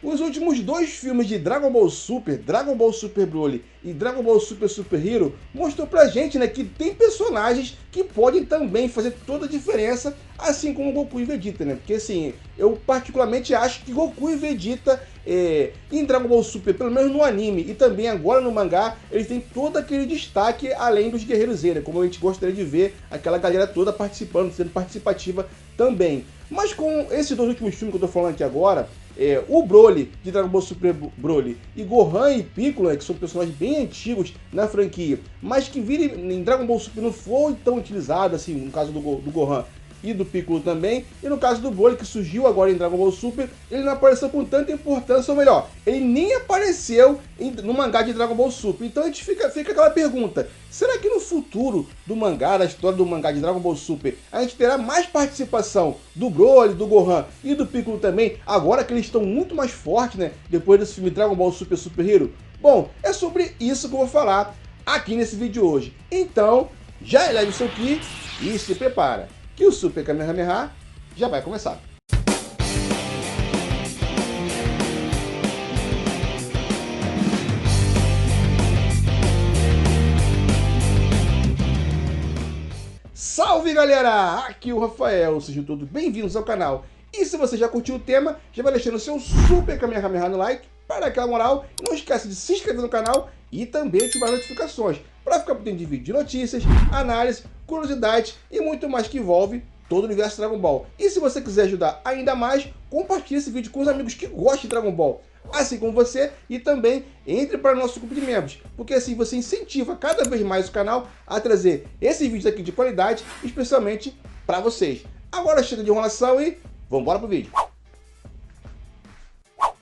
Os últimos dois filmes de Dragon Ball Super, Dragon Ball Super Broly e Dragon Ball Super Super Hero, mostrou pra gente, né, que tem personagens que podem também fazer toda a diferença, assim como Goku e Vegeta, né? Porque assim, eu particularmente acho que Goku e Vegeta em Dragon Ball Super, pelo menos no anime e também agora no mangá, eles têm todo aquele destaque além dos Guerreiros Z, como a gente gostaria de ver aquela galera toda participando, sendo participativa também. Mas com esses dois últimos filmes que eu tô falando aqui agora, o Broly, de Dragon Ball Super Broly, e Gohan e Piccolo, né, que são personagens bem antigos na franquia, mas que viram em Dragon Ball Super não foi tão utilizado, assim, no caso do Gohan e do Piccolo também, e no caso do Broly, que surgiu agora em Dragon Ball Super, ele não apareceu com tanta importância, ou melhor, ele nem apareceu no mangá de Dragon Ball Super. Então a gente fica aquela pergunta, será que no futuro do mangá, da história do mangá de Dragon Ball Super, a gente terá mais participação do Broly, do Gohan e do Piccolo também, agora que eles estão muito mais fortes, né, depois desse filme Dragon Ball Super Super Hero? Bom, é sobre isso que eu vou falar aqui nesse vídeo hoje. Então, já eleve o seu Ki e se prepara, que o Super Kamehameha já vai começar. Salve galera, aqui é o Rafael, sejam todos bem-vindos ao canal. E se você já curtiu o tema, já vai deixando o seu Super Kamehameha no like, para aquela moral, e não esquece de se inscrever no canal e também ativar as notificações, para ficar por dentro de vídeos de notícias, análise, curiosidades e muito mais que envolve todo o universo Dragon Ball. E se você quiser ajudar ainda mais, compartilhe esse vídeo com os amigos que gostam de Dragon Ball, assim como você, e também entre para o nosso grupo de membros, porque assim você incentiva cada vez mais o canal a trazer esses vídeos aqui de qualidade, especialmente para vocês. Agora chega de enrolação e vamos embora pro vídeo.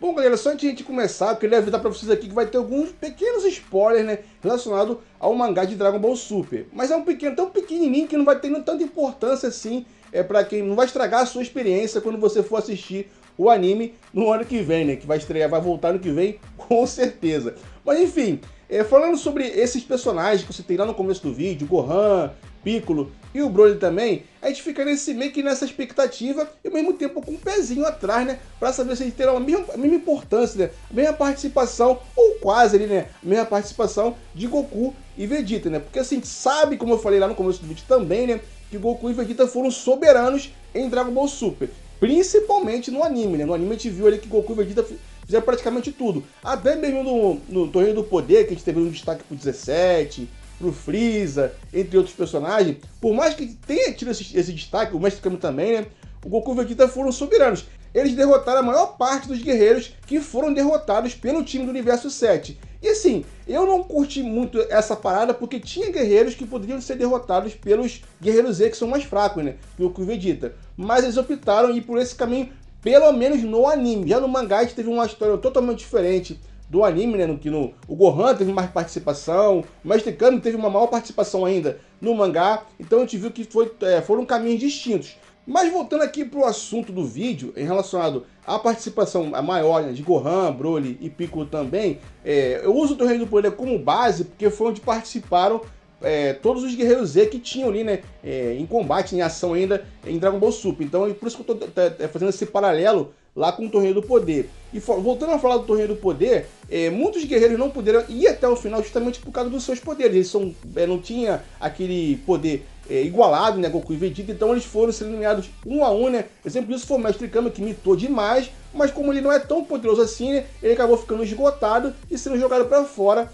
Bom galera, só antes de a gente começar, eu queria avisar para vocês aqui que vai ter alguns pequenos spoilers, né, relacionados ao mangá de Dragon Ball Super. Mas é um pequeno, tão pequenininho que não vai ter tanta importância assim, para quem não vai estragar a sua experiência quando você for assistir o anime no ano que vem, né, que vai estrear, vai voltar no que vem, com certeza. Mas enfim, falando sobre esses personagens que você tem lá no começo do vídeo, Gohan, Piccolo e o Broly também, a gente fica meio que nessa expectativa e ao mesmo tempo com um pezinho atrás, né, para saber se eles terão a mesma importância, né, a mesma participação, ou quase ali, né, a mesma participação de Goku e Vegeta, né, porque assim, sabe, como eu falei lá no começo do vídeo também, né, que Goku e Vegeta foram soberanos em Dragon Ball Super, principalmente no anime, né, no anime a gente viu ali que Goku e Vegeta fizeram praticamente tudo, até mesmo no Torneio do Poder, que a gente teve um destaque pro 17, pro Freeza, entre outros personagens, por mais que tenha tido esse destaque, o Mestre Kami também, né, o Goku e o Vegeta foram soberanos. Eles derrotaram a maior parte dos guerreiros que foram derrotados pelo time do Universo 7. E assim, eu não curti muito essa parada porque tinha guerreiros que poderiam ser derrotados pelos Guerreiros Z, que são mais fracos, né, que o Goku e Vegeta. Mas eles optaram em ir por esse caminho, pelo menos no anime. Já no mangá a gente teve uma história totalmente diferente do anime, né, o Gohan teve mais participação, o Mestre Kami teve uma maior participação ainda no mangá, então a gente viu que foram caminhos distintos. Mas voltando aqui para o assunto do vídeo, em relacionado à participação maior, né, de Gohan, Broly e Piccolo também, eu uso o Torneio do Poder como base, porque foi onde participaram todos os Guerreiros Z que tinham ali, né, em combate, em ação ainda em Dragon Ball Super. Então é por isso que eu estou fazendo esse paralelo lá com o Torneio do Poder. E voltando a falar do Torneio do Poder, muitos guerreiros não puderam ir até o final justamente por causa dos seus poderes. Eles não tinham aquele poder igualado, né, Goku e Vegeta, então eles foram sendo eliminados um a um, né. Exemplo disso foi o Mestre Kami, que mitou demais, mas como ele não é tão poderoso assim, né, ele acabou ficando esgotado e sendo jogado para fora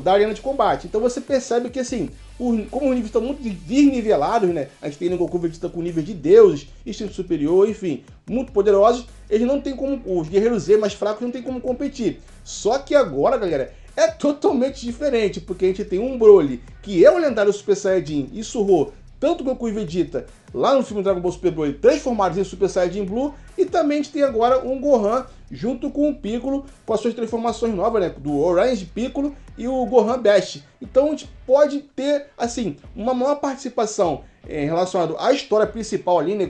da arena de combate. Então você percebe que assim, como os níveis estão muito desnivelados, né, a gente tem no Goku e Vegeta com nível de deuses, instinto superior, enfim, muito poderosos, eles não tem como, os guerreiros Z mais fracos não tem como competir. Só que agora, galera, é totalmente diferente, porque a gente tem um Broly, que é o lendário Super Saiyajin, e surrou tanto Goku e Vegeta lá no filme Dragon Ball Super Broly transformados em Super Saiyajin Blue, e também a gente tem agora um Gohan junto com o Piccolo, com as suas transformações novas, né, do Orange Piccolo e o Gohan Best. Então a gente pode ter, assim, uma maior participação relacionado à história principal ali, né,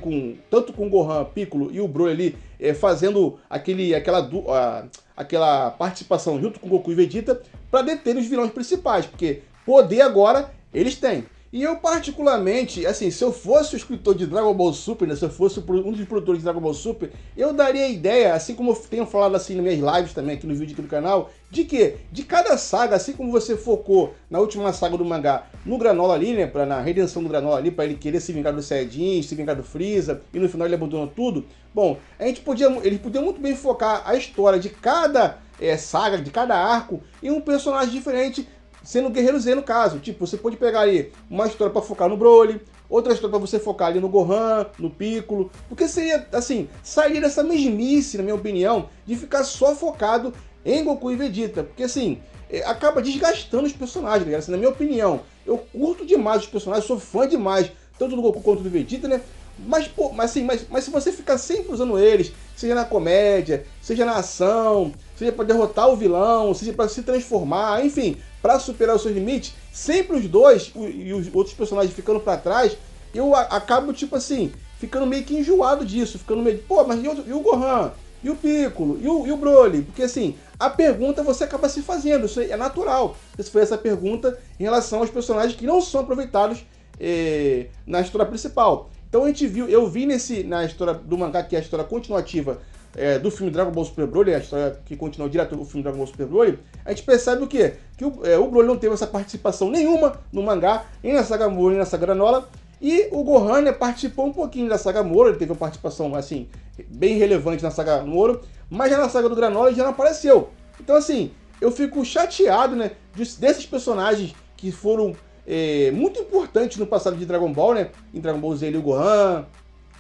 tanto com o Gohan, Piccolo e o Broly ali, fazendo aquela participação junto com Goku e Vegeta para deter os vilões principais, porque poder agora eles têm. E eu particularmente, assim, se eu fosse o escritor de Dragon Ball Super, né, se eu fosse um dos produtores de Dragon Ball Super, eu daria a ideia, assim como eu tenho falado assim nas minhas lives também, aqui no vídeo aqui do canal, de que de cada saga, assim como você focou na última saga do mangá no Granola ali, né, na redenção do Granola ali, pra ele querer se vingar do Saiyajin, se vingar do Freeza, e no final ele abandonou tudo, bom, ele podia muito bem focar a história de cada saga, de cada arco, em um personagem diferente, sendo Guerreiro Z no caso. Tipo, você pode pegar aí uma história para focar no Broly, outra história para você focar ali no Gohan, no Piccolo, porque seria, assim, sair dessa mesmice, na minha opinião, de ficar só focado em Goku e Vegeta, porque assim, acaba desgastando os personagens, galera, assim, na minha opinião. Eu curto demais os personagens, sou fã demais, tanto do Goku quanto do Vegeta, né? Mas, pô, mas se você ficar sempre usando eles, seja na comédia, seja na ação, seja para derrotar o vilão, seja para se transformar, enfim, para superar os seus limites, sempre os dois e os outros personagens ficando para trás, eu acabo, tipo assim, ficando meio que enjoado disso, ficando meio, pô, mas e o Gohan? E o Piccolo? E o Broly? Porque assim, a pergunta você acaba se fazendo, isso é natural. Essa foi essa pergunta em relação aos personagens que não são aproveitados na história principal. Então eu vi na história do mangá, que é a história continuativa do filme Dragon Ball Super Broly, a história que continua direto do filme Dragon Ball Super Broly, a gente percebe o quê? Que o Broly não teve essa participação nenhuma no mangá, nem na saga Moro, nem na saga Granola, e o Gohan, né, participou um pouquinho da saga Moro, ele teve uma participação, assim, bem relevante na saga Moro, mas já na saga do Granola ele já não apareceu. Então, assim, eu fico chateado, né, desses personagens que foram muito importantes no passado de Dragon Ball, né, em Dragon Ball Z e o Gohan,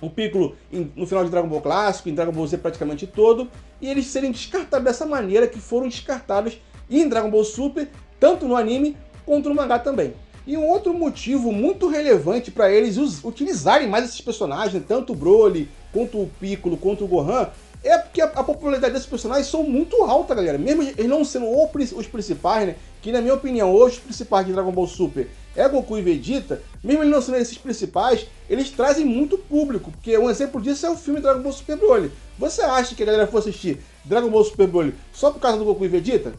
o Piccolo no final de Dragon Ball Clássico, em Dragon Ball Z praticamente todo, e eles serem descartados dessa maneira que foram descartados em Dragon Ball Super, tanto no anime quanto no mangá também. E um outro motivo muito relevante para eles utilizarem mais esses personagens, tanto o Broly, quanto o Piccolo, quanto o Gohan, é porque a popularidade desses personagens são muito alta, galera. Mesmo eles não sendo os principais, né? Que na minha opinião, hoje os principais de Dragon Ball Super é Goku e Vegeta, mesmo eles não sendo esses principais, eles trazem muito público, porque um exemplo disso é o filme Dragon Ball Super Broly. Você acha que a galera for assistir Dragon Ball Super Broly só por causa do Goku e Vegeta?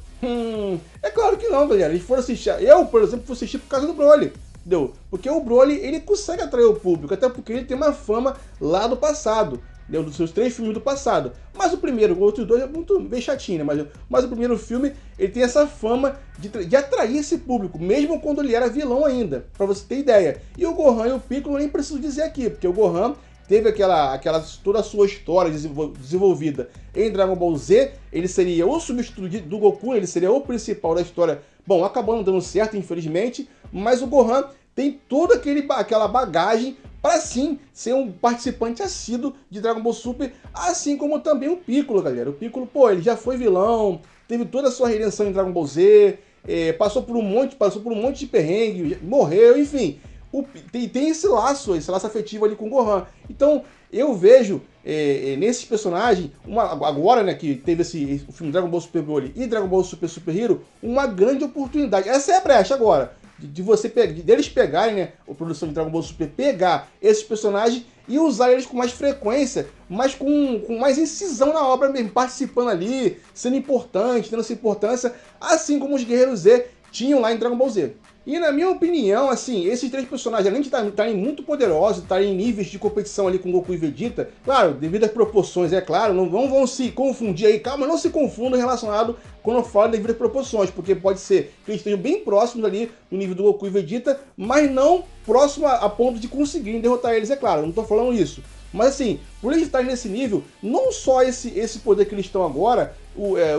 É claro que não, galera. Eles foram assistir. Eu, por exemplo, fui assistir por causa do Broly. Entendeu? Porque o Broly, ele consegue atrair o público, até porque ele tem uma fama lá do passado, entendeu? Dos seus 3 filmes do passado. Mas o primeiro, os outros 2 é muito bem chatinho, né? Mas o primeiro filme, ele tem essa fama de atrair esse público, mesmo quando ele era vilão ainda, pra você ter ideia. E o Gohan e o Piccolo eu nem preciso dizer aqui, porque o Gohan teve toda a sua história desenvolvida em Dragon Ball Z, ele seria o substituto do Goku, ele seria o principal da história. Bom, acabou não dando certo, infelizmente, mas o Gohan tem toda aquela bagagem para sim ser um participante assíduo de Dragon Ball Super, assim como também o Piccolo, galera. O Piccolo, pô, ele já foi vilão, teve toda a sua redenção em Dragon Ball Z, passou por um monte de perrengue, morreu, enfim. Tem esse laço afetivo ali com o Gohan. Então, eu vejo nesses personagens, agora, né, que teve o filme Dragon Ball Super Broly e Dragon Ball Super Super Hero, uma grande oportunidade. Essa é a brecha agora, deles pegarem, né, a produção de Dragon Ball Super, pegar esses personagens e usar eles com mais frequência, mas com mais incisão na obra mesmo, participando ali, sendo importante, tendo essa importância, assim como os Guerreiros Z tinham lá em Dragon Ball Z. E na minha opinião, assim, esses 3 personagens, além de estarem muito poderosos, estarem em níveis de competição ali com Goku e Vegeta, claro, devido às proporções, é claro, não vão se confundir aí, calma, não se confundam relacionado quando eu falo devido às proporções, porque pode ser que eles estejam bem próximos ali no nível do Goku e Vegeta, mas não próximo a ponto de conseguirem derrotar eles, é claro, não estou falando isso. Mas assim, por eles estarem nesse nível, não só esse poder que eles estão agora,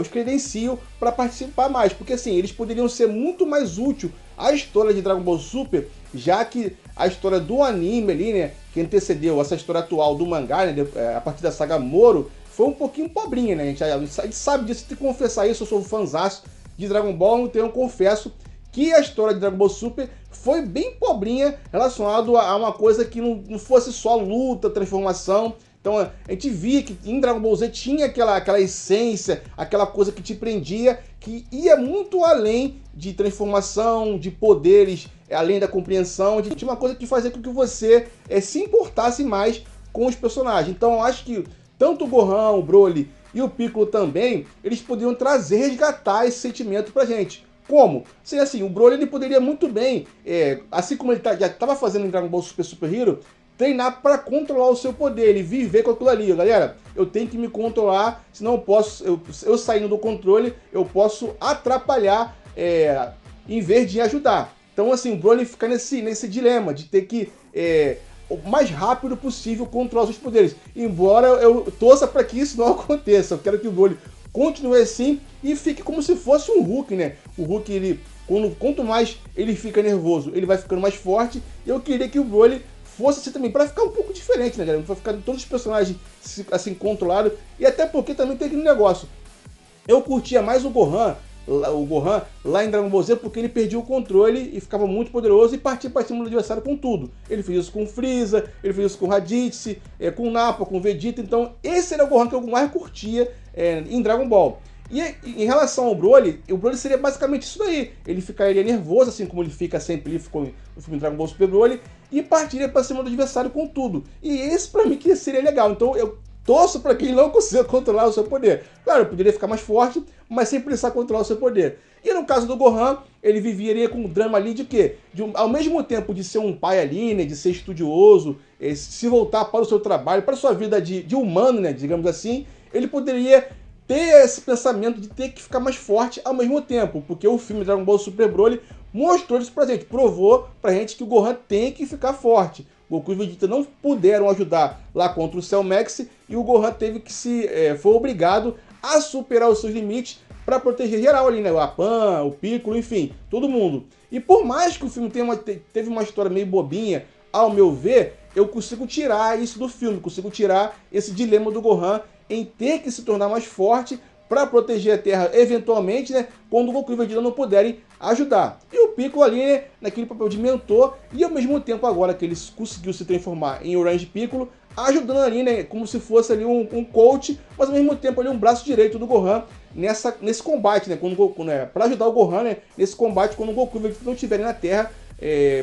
os credenciam para participar mais, porque assim, eles poderiam ser muito mais úteis à história de Dragon Ball Super, já que a história do anime ali, né, que antecedeu essa história atual do mangá, né, a partir da saga Moro, foi um pouquinho pobrinha, né, a gente sabe disso, tem que confessar isso, eu sou um fãzaço de Dragon Ball, então eu confesso que a história de Dragon Ball Super foi bem pobrinha relacionado a uma coisa que não fosse só luta, transformação. Então a gente via que em Dragon Ball Z tinha aquela essência, aquela coisa que te prendia, que ia muito além de transformação, de poderes, além da compreensão, tinha uma coisa que fazia com que você se importasse mais com os personagens. Então eu acho que tanto o Gohan, o Broly e o Piccolo também, eles poderiam resgatar esse sentimento pra gente. Como? Seria assim, o Broly ele poderia muito bem, assim como ele já estava fazendo em Dragon Ball Super Hero, treinar para controlar o seu poder, ele viver com aquilo ali. Galera, eu tenho que me controlar, senão eu posso, eu saindo do controle, eu posso atrapalhar em vez de ajudar. Então assim, o Broly fica nesse dilema de ter que o mais rápido possível controlar os seus poderes. Embora eu torça para que isso não aconteça, eu quero que o Broly continue assim e fique como se fosse um Hulk, né? O Hulk, ele, quanto mais ele fica nervoso, ele vai ficando mais forte. Eu queria que o Broly fosse assim também, para ficar um pouco diferente, né, galera? Não vai ficar todos os personagens assim controlados. E até porque também tem aquele negócio. Eu curtia mais o Gohan lá em Dragon Ball Z porque ele perdia o controle e ficava muito poderoso e partia para cima do adversário com tudo. Ele fez isso com o Freeza, ele fez isso com o Raditz, com o Nappa, com o Vegeta. Então esse era o Gohan que eu mais curtia em Dragon Ball. E em relação ao Broly, o Broly seria basicamente isso daí. Ele ficaria nervoso, assim como ele fica sempre, ele ficou no filme Dragon Ball Super Broly, e partiria para cima do adversário com tudo. E esse pra mim que seria legal. Então eu torço para que ele não consiga controlar o seu poder. Claro, eu poderia ficar mais forte, mas sem precisar controlar o seu poder. E no caso do Gohan, ele viveria com o drama ali de quê? Ao mesmo tempo de ser um pai ali, né, de ser estudioso, se voltar para o seu trabalho, para a sua vida de humano, né, digamos assim, ele poderia ter esse pensamento de ter que ficar mais forte ao mesmo tempo, porque o filme Dragon Ball Super Broly mostrou isso pra gente, provou pra gente que o Gohan tem que ficar forte. Goku e Vegeta não puderam ajudar lá contra o Cell Max e o Gohan teve que foi obrigado a superar os seus limites para proteger geral ali, né? O Apan, o Piccolo, enfim, todo mundo. E por mais que o filme teve uma história meio bobinha, ao meu ver, eu consigo tirar isso do filme, consigo tirar esse dilema do Gohan em ter que se tornar mais forte para proteger a Terra eventualmente, né, quando o Goku e o Vegeta não puderem ajudar. E o Piccolo ali, né, naquele papel de mentor, e ao mesmo tempo agora que ele conseguiu se transformar em Orange Piccolo, ajudando ali, né, como se fosse ali um coach, mas ao mesmo tempo ali um braço direito do Gohan nesse combate, né, para ajudar o Gohan, né, nesse combate quando o Goku e o Vegeta não estiverem na Terra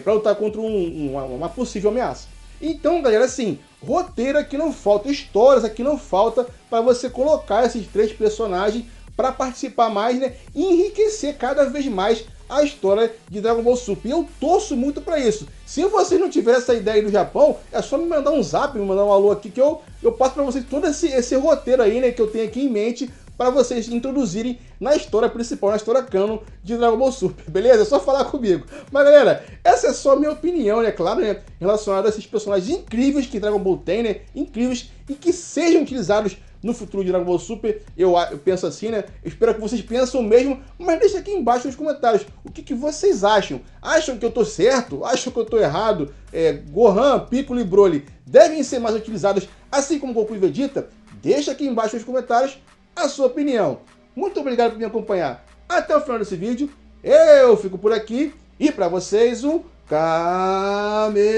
para lutar contra uma possível ameaça. Então, galera, assim, roteiro aqui não falta, histórias aqui não falta para você colocar esses três personagens para participar mais, né, e enriquecer cada vez mais a história de Dragon Ball Super. E eu torço muito para isso. Se vocês não tiverem essa ideia aí do Japão, é só me mandar um zap, me mandar um alô aqui que eu passo para vocês todo esse roteiro aí, né, que eu tenho aqui em mente para vocês introduzirem na história principal, na história canon de Dragon Ball Super, beleza? É só falar comigo. Mas galera, essa é só a minha opinião, né, claro, né, relacionada a esses personagens incríveis que Dragon Ball tem, né, incríveis e que sejam utilizados no futuro de Dragon Ball Super. Eu penso assim, né, eu espero que vocês pensem o mesmo, mas deixa aqui embaixo nos comentários o que vocês acham. Acham que eu tô certo? Acham que eu tô errado? Gohan, Piccolo e Broly devem ser mais utilizados assim como Goku e Vegeta? Deixa aqui embaixo nos comentários a sua opinião. Muito obrigado por me acompanhar até o final desse vídeo. Eu fico por aqui e para vocês um Kamehameha.